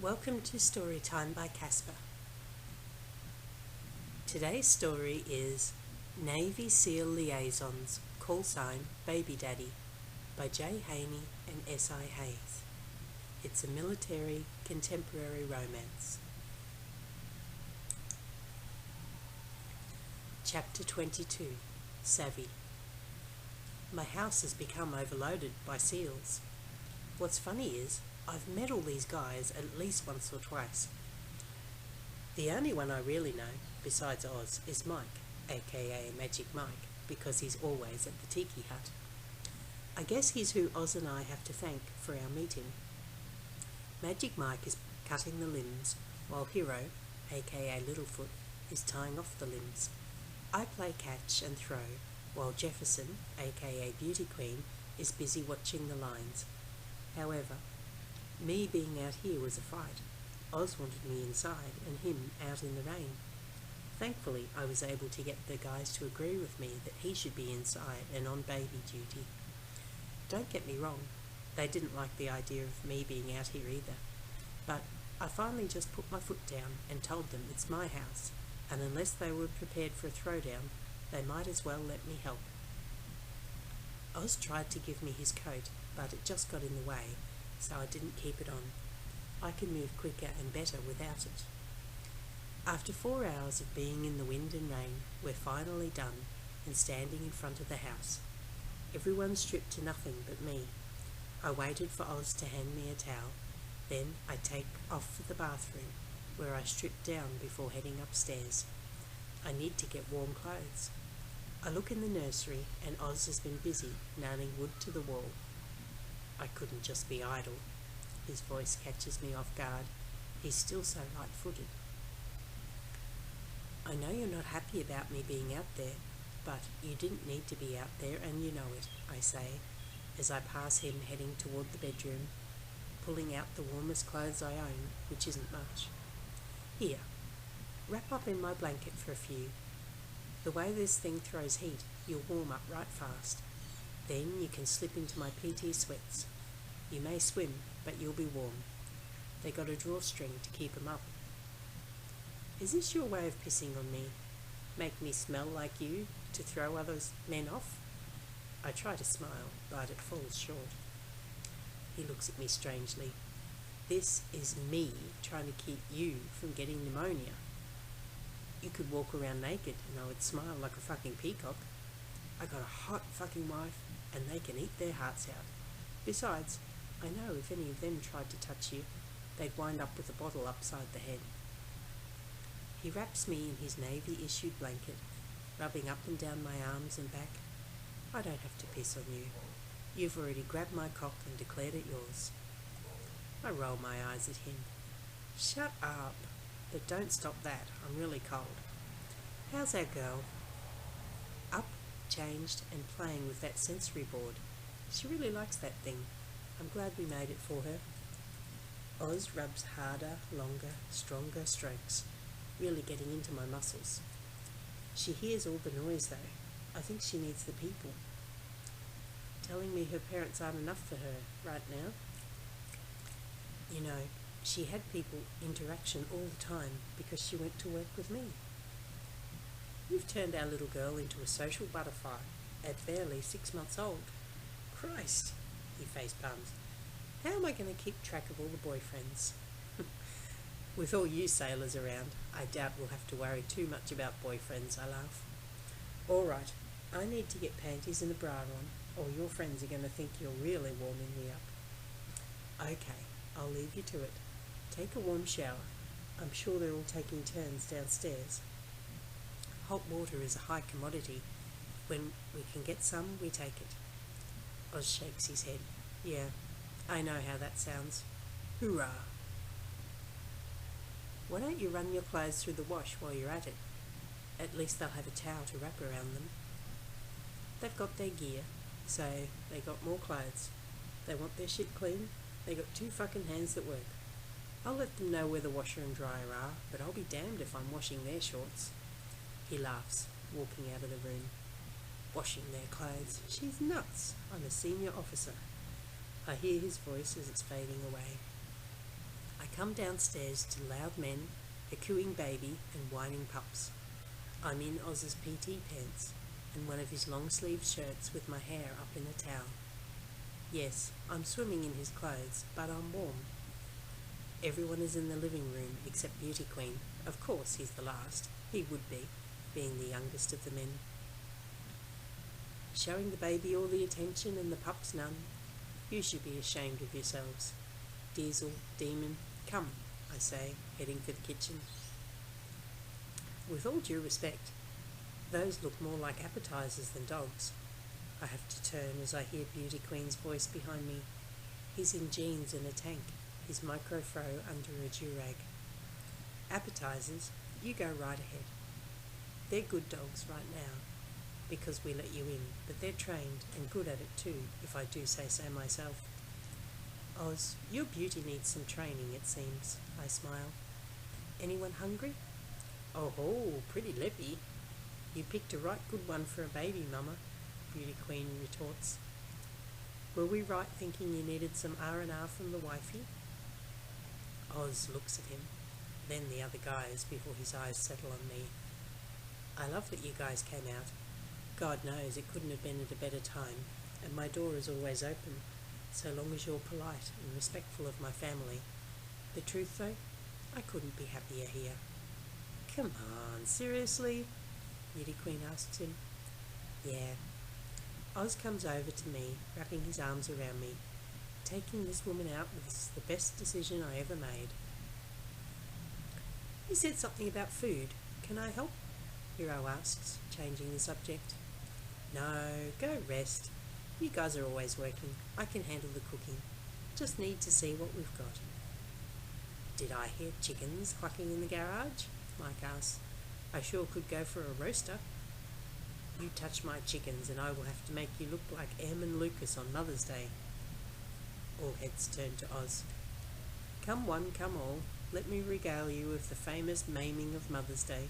Welcome to Storytime by Kasper. Today's story is Navy SEAL Liaisons, Call Sign Baby Daddy by J. Haney and S.I. Hayes. It's a military contemporary romance. Chapter 22, Savvy. My house has become overloaded by SEALs. What's funny is, I've met all these guys at least once or twice. The only one I really know, besides Oz, is Mike, aka Magic Mike, because he's always at the Tiki Hut. I guess he's who Oz and I have to thank for our meeting. Magic Mike is cutting the limbs, while Hero, aka Littlefoot, is tying off the limbs. I play catch and throw, while Jefferson, aka Beauty Queen, is busy watching the lines. However, me being out here was a fight. Oz wanted me inside and him out in the rain. Thankfully, I was able to get the guys to agree with me that he should be inside and on baby duty. Don't get me wrong, they didn't like the idea of me being out here either. But I finally just put my foot down and told them it's my house, and unless they were prepared for a throwdown, they might as well let me help. Oz tried to give me his coat, but it just got in the way, so I didn't keep it on. I can move quicker and better without it. After 4 hours of being in the wind and rain, we're finally done and standing in front of the house. Everyone's stripped to nothing but me. I waited for Oz to hand me a towel. Then I take off for the bathroom, where I strip down before heading upstairs. I need to get warm clothes. I look in the nursery and Oz has been busy nailing wood to the wall. I couldn't just be idle. His voice catches me off guard. He's still so light-footed. I know you're not happy about me being out there, but you didn't need to be out there and you know it, I say, as I pass him heading toward the bedroom, pulling out the warmest clothes I own, which isn't much. Here, wrap up in my blanket for a few. The way this thing throws heat, you'll warm up right fast. Then you can slip into my PT sweats. You may swim, but you'll be warm. They got a drawstring to keep 'em up. Is this your way of pissing on me? Make me smell like you to throw other men off? I try to smile, but it falls short. He looks at me strangely. This is me trying to keep you from getting pneumonia. You could walk around naked and I would smile like a fucking peacock. I got a hot fucking wife and they can eat their hearts out. Besides, I know if any of them tried to touch you, they'd wind up with a bottle upside the head. He wraps me in his Navy-issued blanket, rubbing up and down my arms and back. I don't have to piss on you. You've already grabbed my cock and declared it yours. I roll my eyes at him. Shut up. But don't stop that. I'm really cold. How's our girl? Up, changed, and playing with that sensory board. She really likes that thing. I'm glad we made it for her. Oz rubs harder, longer, stronger strokes, really getting into my muscles. She hears all the noise though. I think she needs the people. Telling me her parents aren't enough for her right now. You know, she had people interaction all the time because she went to work with me. You've turned our little girl into a social butterfly at barely 6 months old. Christ, he face palms. How am I going to keep track of all the boyfriends? With all you sailors around, I doubt we'll have to worry too much about boyfriends, I laugh. All right, I need to get panties and a bra on, or your friends are going to think you're really warming me up. Okay, I'll leave you to it. Take a warm shower. I'm sure they're all taking turns downstairs. Hot water is a high commodity. When we can get some, we take it. Oz shakes his head. Yeah, I know how that sounds. Hoorah! Why don't you run your clothes through the wash while you're at it? At least they'll have a towel to wrap around them. They've got their gear, so they got more clothes. They want their shit clean. They got 2 fucking hands that work. I'll let them know where the washer and dryer are, but I'll be damned if I'm washing their shorts. He laughs, walking out of the room. Washing their clothes. She's nuts. I'm a senior officer. I hear his voice as it's fading away. I I come downstairs to loud men, a cooing baby and whining pups. I'm in Oz's PT pants and one of his long-sleeved shirts with my hair up in a towel. Yes, I'm swimming in his clothes, but I'm warm. Everyone is in the living room except Beauty Queen. Of course, he's the last. He would be, being the youngest of the men. Showing the baby all the attention and the pups none. You should be ashamed of yourselves. Diesel, Demon, come, I say, heading for the kitchen. With all due respect, those look more like appetizers than dogs. I have to turn as I hear Beauty Queen's voice behind me. He's in jeans and a tank, his micro-fro under a durag. Appetizers, you go right ahead. They're good dogs right now, because we let you in, but they're trained and good at it too, if I do say so myself. Oz, your beauty needs some training, it seems, I smile. Anyone hungry? Oh ho, pretty lippy. You picked a right good one for a baby, Mama, Beauty Queen retorts. Were we right thinking you needed some R&R from the wifey? Oz looks at him, then the other guys before his eyes settle on me. I love that you guys came out. God knows it couldn't have been at a better time, and my door is always open, so long as you're polite and respectful of my family. The truth, though, I couldn't be happier here. Come on, seriously? Beauty Queen asks him. Yeah. Oz comes over to me, wrapping his arms around me. Taking this woman out was the best decision I ever made. You said something about food. Can I help? Hero asks, changing the subject. No, go rest. You guys are always working. I can handle the cooking. Just need to see what we've got. Did I hear chickens clucking in the garage? Mike asks. I sure could go for a roaster. You touch my chickens and I will have to make you look like Airman Lucas on Mother's Day. All heads turn to Oz. Come one, come all. Let me regale you with the famous maiming of Mother's Day.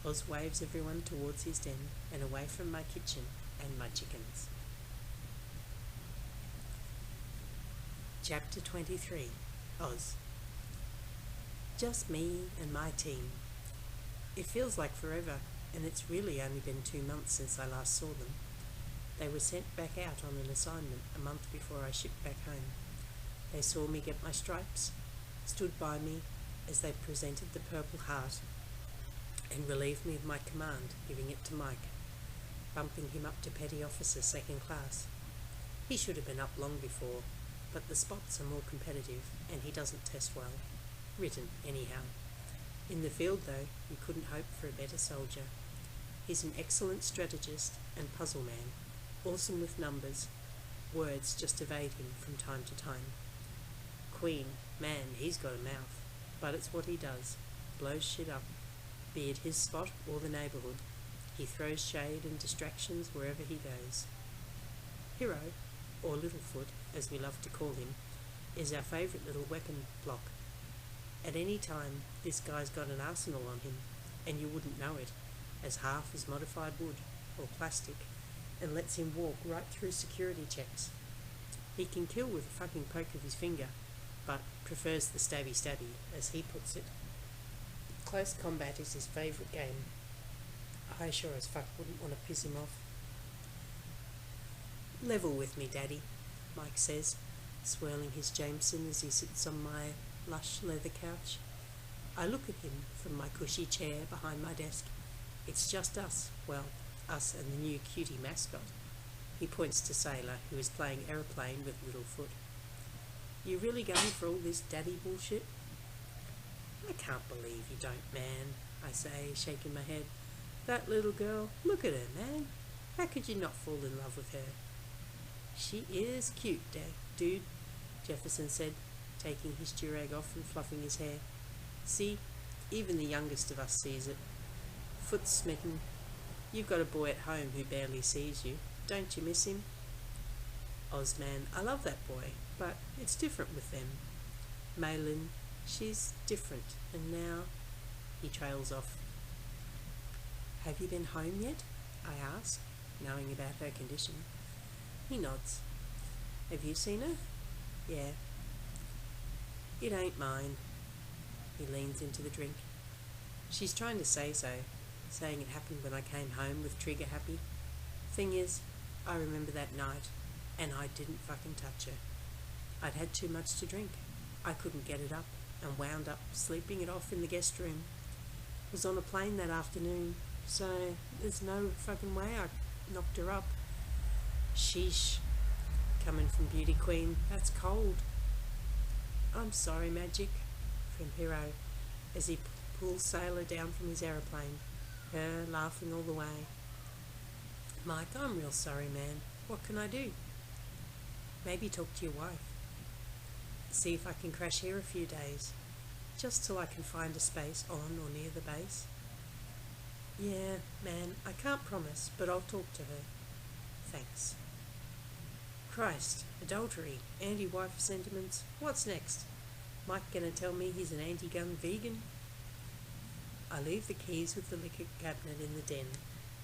Oz waves everyone towards his den and away from my kitchen and my chickens. Chapter 23. Oz. Just me and my team. It feels like forever, and it's really only been 2 months since I last saw them. They were sent back out on an assignment a month before I shipped back home. They saw me get my stripes, stood by me as they presented the Purple Heart, and relieved me of my command, giving it to Mike, bumping him up to Petty Officer 2nd Class. He should have been up long before, but the spots are more competitive, and he doesn't test well. Written, anyhow. In the field, though, you couldn't hope for a better soldier. He's an excellent strategist and puzzle man, awesome with numbers. Words just evade him from time to time. Queen, man, he's got a mouth, but it's what he does. Blows shit up, be it his spot or the neighbourhood. He throws shade and distractions wherever he goes. Hero, or Littlefoot, as we love to call him, is our favourite little weapon block. At any time, this guy's got an arsenal on him, and you wouldn't know it, as half is modified wood or plastic, and lets him walk right through security checks. He can kill with a fucking poke of his finger, but prefers the stabby, as he puts it. Close combat is his favourite game. I sure as fuck wouldn't want to piss him off. Level with me, Daddy, Mike says, swirling his Jameson as he sits on my lush leather couch. I look at him from my cushy chair behind my desk. It's just us, well, us and the new cutie mascot. He points to Sailor, who is playing aeroplane with Littlefoot. You really going for all this daddy bullshit? I can't believe you don't, man, I say, shaking my head. That little girl, look at her, man. How could you not fall in love with her? She is cute, dude, Jefferson said, taking his durag off and fluffing his hair. See, even the youngest of us sees it. Foot's smitten. You've got a boy at home who barely sees you. Don't you miss him? Ozman, I love that boy, but it's different with them. Malin, she's different, and now... He trails off. Have you been home yet? I ask, knowing about her condition. He nods. Have you seen her? Yeah. It ain't mine. He leans into the drink. She's trying to say so, saying it happened when I came home with Trigger happy. Thing is, I remember that night, and I didn't fucking touch her. I'd had too much to drink. I couldn't get it up, and wound up sleeping it off in the guest room. Was on a plane that afternoon, so there's no fucking way I knocked her up. Sheesh. Coming from Beauty Queen, that's cold. I'm sorry, Magic, from Hero, as he pulls Sailor down from his aeroplane, her laughing all the way. Mike, I'm real sorry, man. What can I do? Maybe talk to your wife. See if I can crash here a few days, just till I can find a space on or near the base. Yeah, man, I can't promise, but I'll talk to her. Thanks. Christ, adultery, anti-wife sentiments, what's next? Mike gonna tell me he's an anti-gun vegan? I leave the keys with the liquor cabinet in the den,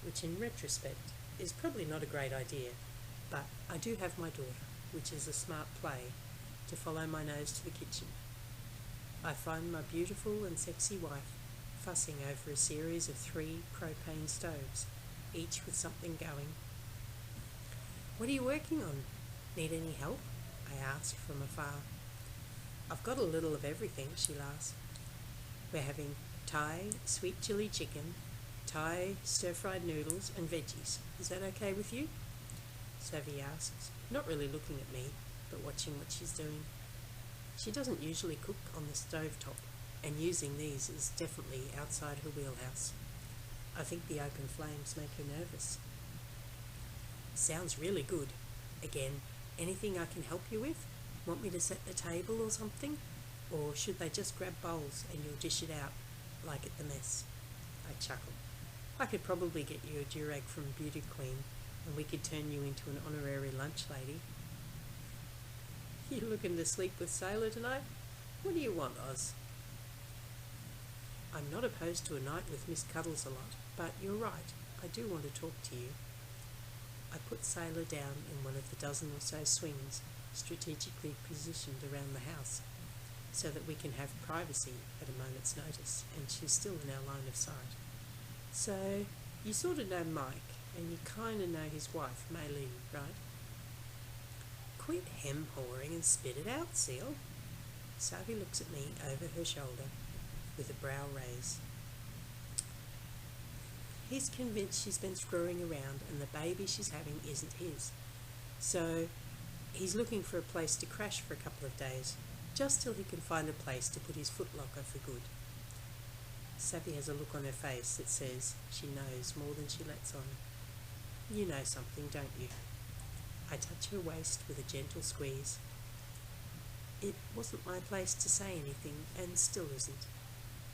which in retrospect is probably not a great idea, but I do have my daughter, which is a smart play, to follow my nose to the kitchen. I find my beautiful and sexy wife fussing over a series of 3 propane stoves, each with something going. What are you working on? Need any help? I ask from afar. I've got a little of everything, she laughs. We're having Thai sweet chili chicken, Thai stir-fried noodles and veggies. Is that okay with you? Savvy asks, not really looking at me, but watching what she's doing. She doesn't usually cook on the stovetop, and using these is definitely outside her wheelhouse. I think the open flames make her nervous. Sounds really good. Again, anything I can help you with? Want me to set the table or something? Or should they just grab bowls and you'll dish it out, like at the mess? I chuckle. I could probably get you a durag from Beauty Queen, and we could turn you into an honorary lunch lady. You looking to sleep with Sailor tonight? What do you want, Oz? I'm not opposed to a night with Miss Cuddles a lot, but you're right, I do want to talk to you. I put Sailor down in one of the dozen or so swings strategically positioned around the house, so that we can have privacy at a moment's notice, and she's still in our line of sight. So, you sort of know Mike, and you kind of know his wife, Maylene, right? Quit hem-hawing and spit it out, Seal. Savvy looks at me over her shoulder with a brow raise. He's convinced she's been screwing around and the baby she's having isn't his. So he's looking for a place to crash for a couple of days, just till he can find a place to put his footlocker for good. Savvy has a look on her face that says she knows more than she lets on. You know something, don't you? I touch her waist with a gentle squeeze. It wasn't my place to say anything, and still isn't.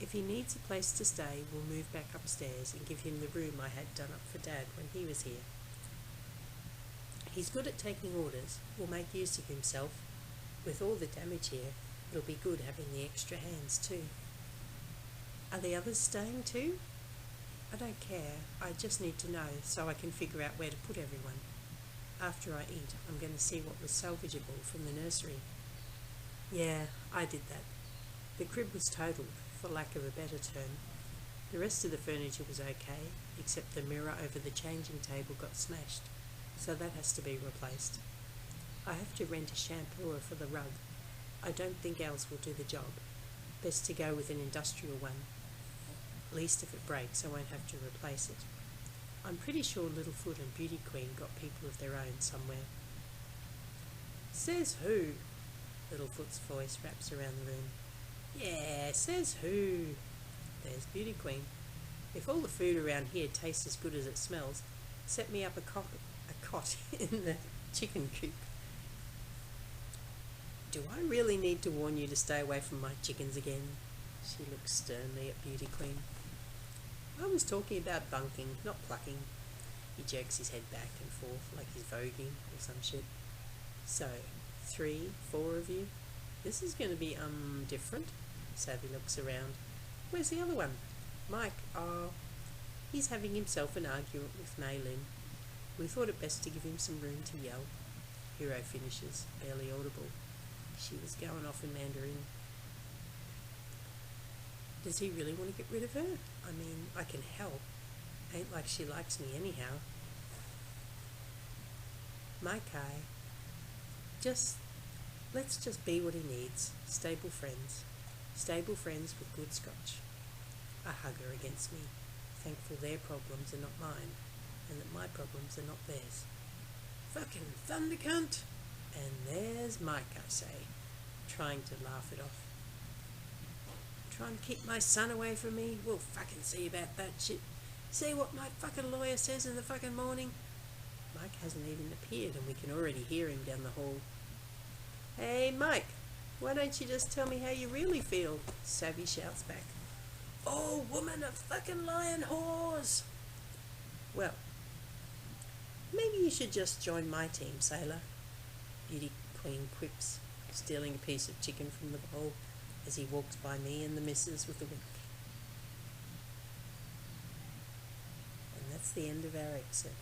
If he needs a place to stay, we'll move back upstairs and give him the room I had done up for Dad when he was here. He's good at taking orders, will make use of himself. With all the damage here, it'll be good having the extra hands too. Are the others staying too? I don't care, I just need to know so I can figure out where to put everyone. After I eat, I'm going to see what was salvageable from the nursery. Yeah, I did that. The crib was totaled, for lack of a better term. The rest of the furniture was okay, except the mirror over the changing table got smashed, so that has to be replaced. I have to rent a shampooer for the rug. I don't think ours will do the job. Best to go with an industrial one. At least if it breaks, I won't have to replace it. I'm pretty sure Littlefoot and Beauty Queen got people of their own somewhere. Says who? Littlefoot's voice wraps around the room. Yeah, says who? There's Beauty Queen. If all the food around here tastes as good as it smells, set me up a cot in the chicken coop. Do I really need to warn you to stay away from my chickens again? She looks sternly at Beauty Queen. I was talking about bunking, not plucking. He jerks his head back and forth like he's voguing or some shit. So, 3, 4 of you? This is going to be, different. Savvy looks around. Where's the other one? Mike. Oh, he's having himself an argument with Maylin. We thought it best to give him some room to yell. Hero finishes, barely audible. She was going off in Mandarin. Does he really want to get rid of her? I mean, I can help. Ain't like she likes me anyhow. My Kai, let's just be what he needs. Stable friends. Stable friends with good scotch. I hug her against me, thankful their problems are not mine, and that my problems are not theirs. Fucking thunder cunt! And there's Mike, I say, trying to laugh it off. Trying to keep my son away from me? We'll fucking see about that shit. See what my fucking lawyer says in the fucking morning? Mike hasn't even appeared and we can already hear him down the hall. Hey Mike, why don't you just tell me how you really feel? Savvy shouts back. Oh, woman of fucking lion whores! Well, maybe you should just join my team, sailor. Beauty Queen quips, stealing a piece of chicken from the bowl as he walks by me and the missus with a wink. And that's the end of our excerpt.